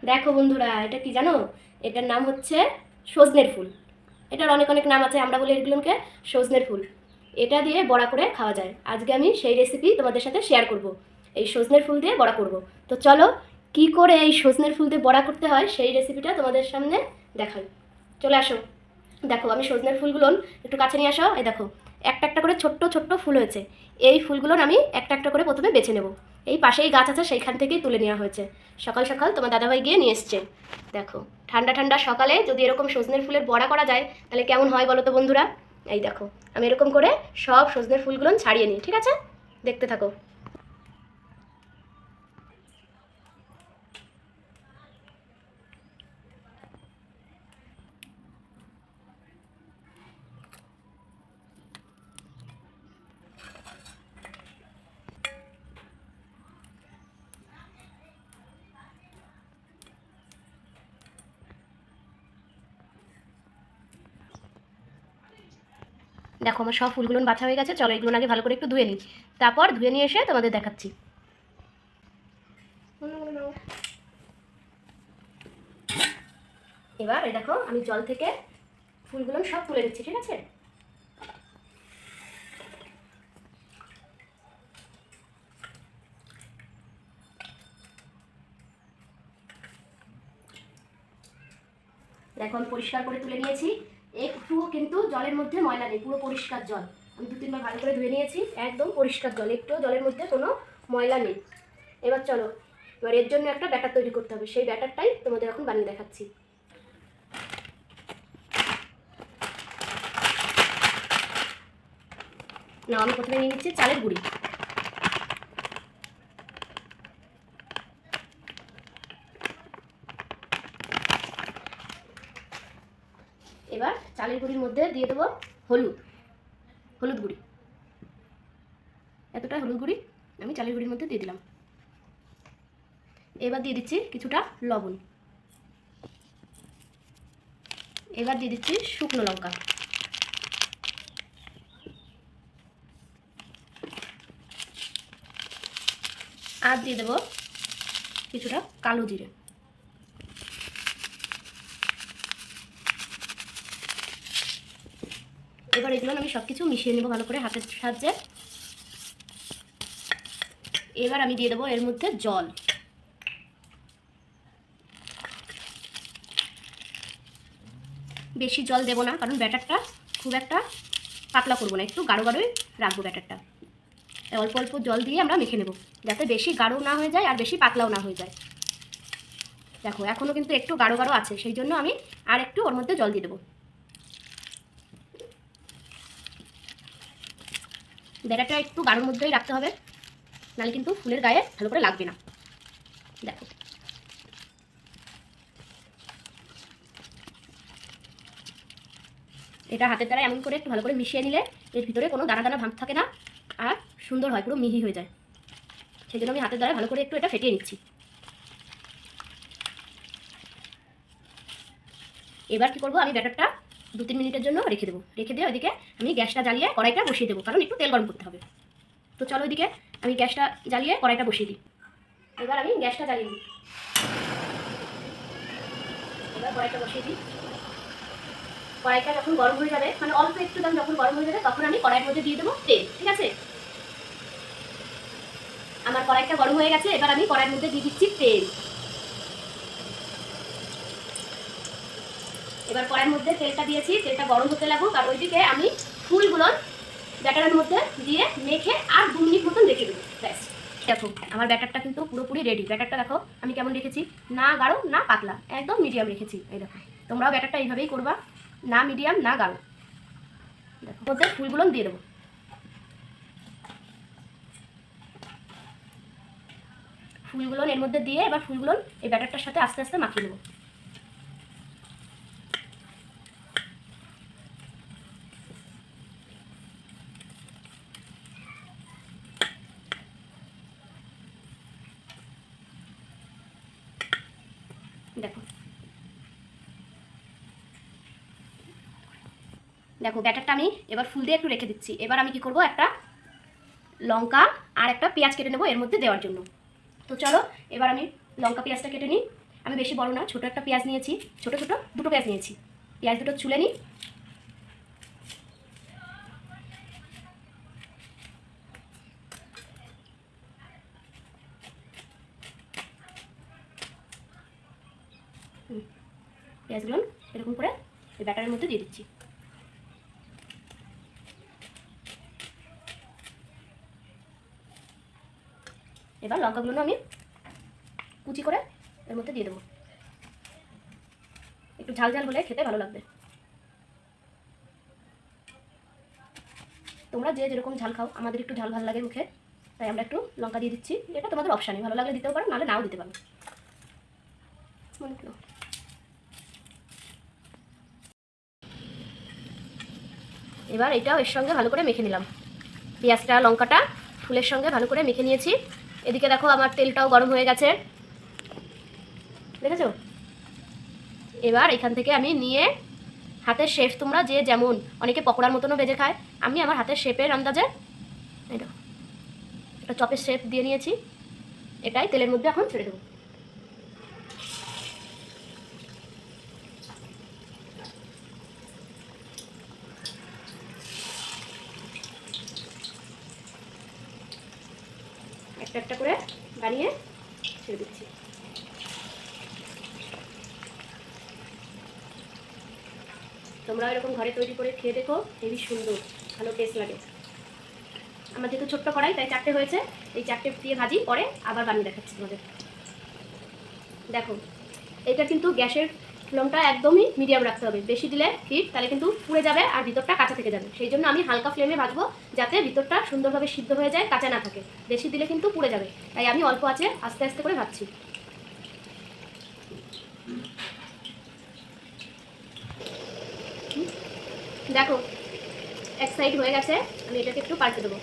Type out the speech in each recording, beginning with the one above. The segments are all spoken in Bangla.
দেখো বন্ধুরা, এটা কি জানো? এটার নাম হচ্ছে সজনের ফুল। এটার অনেক অনেক নাম আছে, আমরা বলি এগুলোকে সজনের ফুল। এটা দিয়ে বড়া করে খাওয়া যায়। আজকে আমি সেই রেসিপি তোমাদের সাথে শেয়ার করব। এই সজনের ফুল দিয়ে বড়া করব। তো চলো, কি করে এই সজনের ফুল দিয়ে বড়া করতে হয় সেই রেসিপিটা তোমাদের সামনে দেখাই। চলে আসো। দেখো, আমি সজনের ফুলগুলো একটু কাছে নিয়ে আসো। এই দেখো, একটা একটা করে ছোট্ট ছোট্ট ফুল হয়েছে। এই ফুলগুলো আমি একটা একটা করে প্রথমে বেছে নেব। এই পাশেই গাছ আছে, সেইখান থেকেই তুলে নেওয়া হয়েছে। সকাল সকাল তোমার দাদাভাই গিয়ে নিয়ে এসছে। দেখো, ঠান্ডা ঠান্ডা সকালে যদি এরকম সজনের ফুলের বড়া করা যায় তাহলে কেমন হয় বলো তো বন্ধুরা। এই দেখো, আমি এরকম করে সব সজনের ফুলগুলো ছাড়িয়ে নিই, ঠিক আছে? দেখতে থাকো। দেখো, আমার সব ফুলগুলো বাছা হয়ে গেছে। চলো, এগুলো আগে ভালো করে একটু ধুয়ে নিই, তারপর ধুয়ে নিয়ে এসে তোমাদের দেখাচ্ছি। এবার এই দেখো, আমি জল থেকে ফুলগুলো সব তুলে নিচ্ছি, ঠিক আছে? দেখো, আমি পরিষ্কার করে তুলে নিয়েছি। একটুও কিন্তু জলের মধ্যে ময়লা নেই, পুরো পরিষ্কার জল। আমি 2-3 বার ভালো করে ধুয়ে নিয়েছি, একদম পরিষ্কার জল, একটুও জলের মধ্যে কোনো ময়লা নেই। এবার চলো, এবার এর জন্য একটা ব্যাটার তৈরি করতে হবে। সেই ব্যাটারটাই তোমাদের এখন বানিয়ে দেখাচ্ছি। না, আমি প্রথমে নিয়ে নিচ্ছি চালের গুঁড়ি। এবার চালের গুঁড়ির মধ্যে দিয়ে দেবো হলুদ হলুদ গুঁড়ি। এতটা হলুদ গুঁড়ি আমি চালের গুঁড়ির মধ্যে দিয়ে দিলাম। এবার দিয়ে দিচ্ছি কিছুটা লবণ। এবার দিয়ে দিচ্ছি শুকনো লঙ্কা। আর দিয়ে দেবো কিছুটা কালো জিরে। এবার এগুলো আমি সব কিছু মিশিয়ে নেবো ভালো করে হাতের সাহায্যে। এবার আমি দিয়ে দেবো এর মধ্যে জল। বেশি জল দেবো না, কারণ ব্যাটারটা খুব একটা পাতলা করবো না, একটু গাঢ় গাঢ়ই রাখবো ব্যাটারটা। অল্প অল্প জল দিয়ে আমরা মেখে নেব, যাতে বেশি গাঢ় না হয়ে যায় আর বেশি পাতলাও না হয়ে যায়। দেখো, এখনও কিন্তু একটু গাঢ় গাঢ় আছে, সেই জন্য আমি আর একটু ওর মধ্যে জল দিয়ে দেবো। ব্যাটারটা একটু গাঢ়র মধ্যেই রাখতে হবে, নাহলে কিন্তু ফুলের গায়ে ভালো করে লাগবে না। দেখো, এটা হাতের দ্বারা এমন করে একটু ভালো করে মিশিয়ে নিলে এর ভিতরে কোনো দানা দানা ভাব থাকে না, আর সুন্দর হয়, পুরো মিহি হয়ে যায়। সেই জন্য আমি হাতের দ্বারা ভালো করে একটু এটা ফেটিয়ে নিচ্ছি। এবার কি করবো, আমি ব্যাটারটা 2-3 মিনিটের জন্য রেখে দেবো। রেখে দিয়ে ওইদিকে আমি গ্যাসটা জ্বালিয়ে কড়াইটা বসিয়ে দেবো, কারণ একটু তেল গরম করতে হবে। তো চলো, ওইদিকে আমি গ্যাসটা জ্বালিয়ে কড়াইটা বসিয়ে দিই। এবার আমি গ্যাসটা জ্বালিয়ে দিই। এবার কড়াইটা বসিয়ে দিই। কড়াইটা যখন গরম হয়ে যাবে, মানে অল্প একটু দাম যখন গরম হয়ে যাবে, তখন আমি কড়াইয়ের মধ্যে দিয়ে দেবো তেল, ঠিক আছে? আমার কড়াইটা গরম হয়ে গেছে, এবার আমি কড়াইয়ের মধ্যে দিয়ে দিচ্ছি তেল। এবার কড়াইয়ের মধ্যে তেলটা দিয়েছি, তেলটা গরম হতে লাগুক, আর ওইদিকে আমি ফুলগুলো ব্যাটারের মধ্যে দিয়ে মেখে আর 2 মিনিট মতন রেখে দেবো। ব্যাস, দেখো আমার ব্যাটারটা কিন্তু পুরোপুরি রেডি। ব্যাটারটা দেখো আমি কেমন রেখেছি, না গাঢ় না পাতলা, একদম মিডিয়াম রেখেছি। এই দেখো, তোমরাও ব্যাটারটা এইভাবেই করবা, না মিডিয়াম না গাঢ়। দেখো, মধ্যে ফুলগুলো দিয়ে দেবো। ফুলগুলো এর মধ্যে দিয়ে এবার ফুলগুলো এই ব্যাটারটার সাথে আস্তে আস্তে মাখিয়ে নেবো। দেখো, দেখো ব্যাটারটা আমি এবার ফুল দিয়ে একটু রেখে দিচ্ছি। এবার আমি কি করব, একটা লঙ্কা আর একটা পেঁয়াজ কেটে নেবো এর মধ্যে দেওয়ার জন্য। তো চলো, এবার আমি লঙ্কা পেঁয়াজটা কেটে নিই। আমি বেশি বড় না, ছোটো একটা পেঁয়াজ নিয়েছি, ছোটো ছোটো দুটো পেঁয়াজ নিয়েছি। পেঁয়াজ দুটো ছুলে নিই। পেঁয়াজগুলো এরকম করে এই ব্যাটারের মধ্যে দিয়ে দিচ্ছি। এবার লঙ্কাগুলো আমি কুচি করে এর মধ্যে দিয়ে দেবো। একটু ঝাল ঝাল হলে খেতে ভালো লাগবে। তোমরা যে যেরকম ঝাল খাও, আমাদের একটু ঝাল ভালো লাগে মুখে, তাই আমরা একটু লঙ্কা দিয়ে দিচ্ছি। এটা তোমাদের অপশানে, ভালো লাগলে দিতেও পারো, নাহলে নাও দিতে পারো। এবার এটাও এর সঙ্গে ভালো করে মেখে নিলাম। পেঁয়াজটা লঙ্কাটা ফুলের সঙ্গে ভালো করে মেখে নিয়েছি। এদিকে দেখো আমার তেলটাও গরম হয়ে গেছে, দেখেছো? এবার এখান থেকে আমি নিয়ে হাতের শেপ, তোমরা যে যেমন, অনেকে পকোড়ার মতনও ভেজে খায়, আমি আমার হাতের শেপের আন্দাজে এটা একটা চপের শেপ দিয়ে নিয়েছি। এটাই তেলের মধ্যে এখন ছেড়ে দেবো। একটা একটা করে বানিয়ে ছেড়ে দিচ্ছি। তোমরা এরকম ঘরে তৈরি করে খেয়ে দেখো, হেবি সুন্দর, ভালো টেস্ট লাগে। আমার যেহেতু ছোট্ট কড়াই, তাই 4টে হয়েছে। এই 4টে দিয়ে ভাজি, পরে আবার বানিয়ে দেখাচ্ছি তোমাদের। দেখো, এটা কিন্তু গ্যাসের ফ্লেমটা একদমই মিডিয়াম রাখতে হবে। বেশি দিলে হিট, তাহলে কিন্তু পুড়ে যাবে আর ভিতরটা কাঁচা থেকে যাবে। সেই জন্য আমি হালকা ফ্লেমে ভাজবো, যাতে ভিতরটা সুন্দরভাবে সিদ্ধ হয়ে যায়, কাঁচা না থাকে। বেশি দিলে কিন্তু পুড়ে যাবে, তাই আমি অল্প আঁচে আস্তে আস্তে করে ভাজছি। দেখো, এক সাইড হয়ে গেছে, আমি এটাকে একটু পাল্টে দেবো।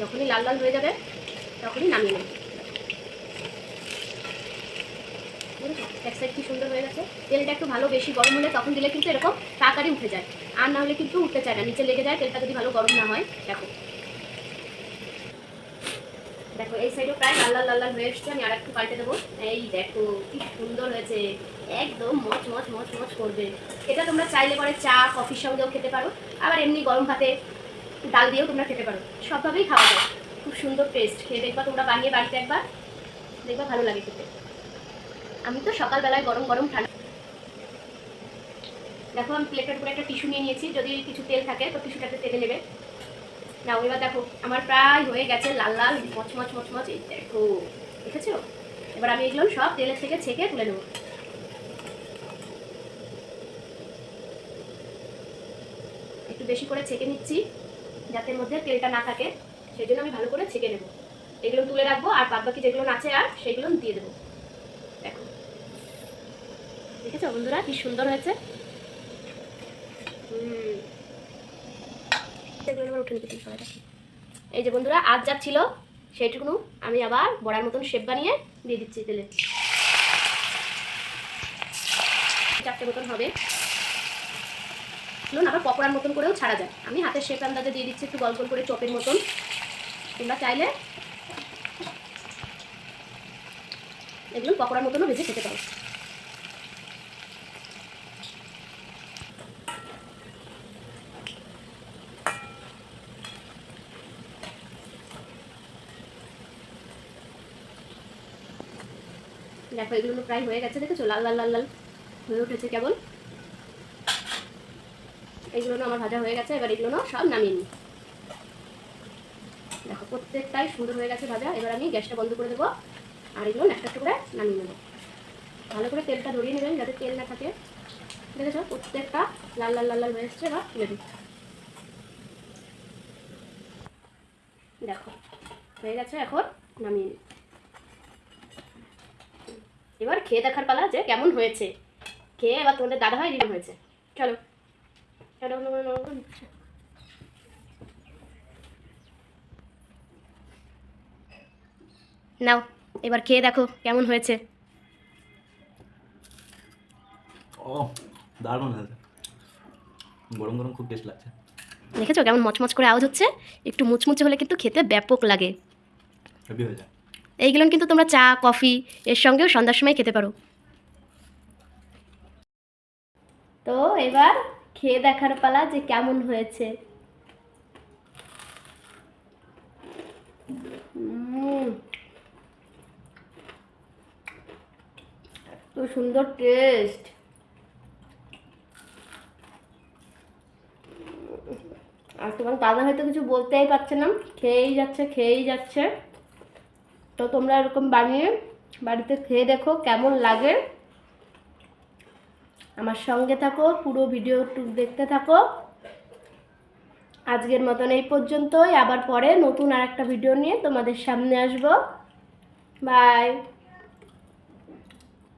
যখনই লাল লাল হয়ে যাবে তখনই নামিয়ে নেব। এক সাইড কি সুন্দর হয়ে গেছে। তেলটা একটু ভালো বেশি গরম হলে তখন দিলে কিন্তু এরকম তাড়াতাড়ি উঠে যায়, আর না হলে কিন্তু উঠতে চায় না, নিচে লেগে যায় তেলটা যদি ভালো গরম না হয়। দেখো দেখো, এই সাইডও প্রায় লাল লাল লাল লাল হয়ে এসছে। আমি আর একটু পাল্টে দেবো। এই দেখো কি সুন্দর হয়েছে, একদম মচ মচ মচ মচ করবে। এটা তোমরা চাইলে পরে চা কফির সঙ্গেও খেতে পারো, আবার এমনি গরম ভাতে ডাল দিয়েও তোমরা খেতে পারো, সবভাবেই খাওয়া যায়। খুব সুন্দর টেস্ট, খেয়ে দেখবা তোমরা বানিয়ে বাড়িতে একবার, দেখবা ভালো লাগে খেতে। আমি তো সকালবেলায় গরম গরম ঠান্ডা। দেখো, আমি প্লেটের উপরে একটা টিস্যু নিয়ে নিয়েছি, যদি কিছু তেল থাকে তো টিস্যুটাতে তেলে নেবে। নাও, এবার দেখো আমার প্রায় হয়ে গেছে লাল লাল মচমচ মচমচ। এই দেখো, দেখেছো? এবার আমি এগুলো সব তেলের থেকে ছেঁকে তুলে নেবো। একটু বেশি করে ছেঁকে নিচ্ছি, যাতে মধ্যে তেলটা না থাকে, সেই জন্য আমি ভালো করে ছেঁকে নেবো। এগুলো তুলে রাখবো, আর বাদ বাকি যেগুলো আছে আর সেগুলো দিয়ে দেবো। দেখো, দেখেছো বন্ধুরা কি সুন্দর হয়েছে। এই যে বন্ধুরা, আজ যা ছিল সেইটুকু আমি আবার বড়ার মতন শেপ বানিয়ে দিয়ে দিচ্ছি তেলে। 4টে মতন হবে। আবার পকোড়ার মতন করেও ছাড়া যায়। আমি হাতের শেপ আন্দাজে দিয়ে দিচ্ছি, একটু গোল গোল করে চপের মতন। তোমরা চাইলে এগুলো পকোড়ার মতনও ভেজে খেতে পারো। দেখো, এগুলো প্রায় হয়ে গেছে, দেখেছো লাল লাল লাল লাল হয়ে উঠেছে কেবল। এইগুলো আমার ভাজা হয়ে গেছে। এবার এগুলো সব নামিয়ে নিই। দেখো, প্রত্যেকটাই সুন্দর হয়ে গেছে ভাজা। এবার আমি গ্যাসটা বন্ধ করে দেবো, আর এগুলো একটা একটা করে নামিয়ে নেবো। ভালো করে তেলটা ধরিয়ে নেবেন, যাতে তেল না থাকে। দেখেছো, প্রত্যেকটা লাল লাল লাল লাল হয়ে এসছে। এবার তুলে দিই। দেখো হয়ে গেছে, এখন নামিয়ে নিই। এবার খেয়ে দেখার পালা যে কেমন হয়েছে। খেয়ে এবার তোমাদের দাদা হয় রিভিউ হয়েছে। চলো চলো, নাও এবার খেয়ে দেখো কেমন হয়েছে। দারুণ হয়েছে, গরম গরম খুব টেস্ট লাগছে। দেখেছো কেমন মচমচ করে আওয়াজ হচ্ছে? একটু মুচমুচে হলে কিন্তু খেতে ব্যাপক লাগে। হেভি হয়েছে। এইগুলো কিন্তু তোমরা চা কফি এর সঙ্গেও সন্ধ্যার সময় খেতে পারো। তো এবার খেয়ে দেখার পালা যে কেমন হয়েছে। তো সুন্দর টেস্ট। আর তোমার দাদা হয়তো কিছু বলতেই পারছে না, খেয়েই যাচ্ছে খেয়েই যাচ্ছে। তো তোমরা এরকম বানিয়ে বাড়িতে খেয়ে দেখো কেমন লাগে। আমার সঙ্গে থাকো, পুরো ভিডিওটুকু দেখতে থাকো। আজকের মতন এই পর্যন্তই, আবার পরে নতুন আর একটা ভিডিও নিয়ে তোমাদের সামনে আসবো। বাই।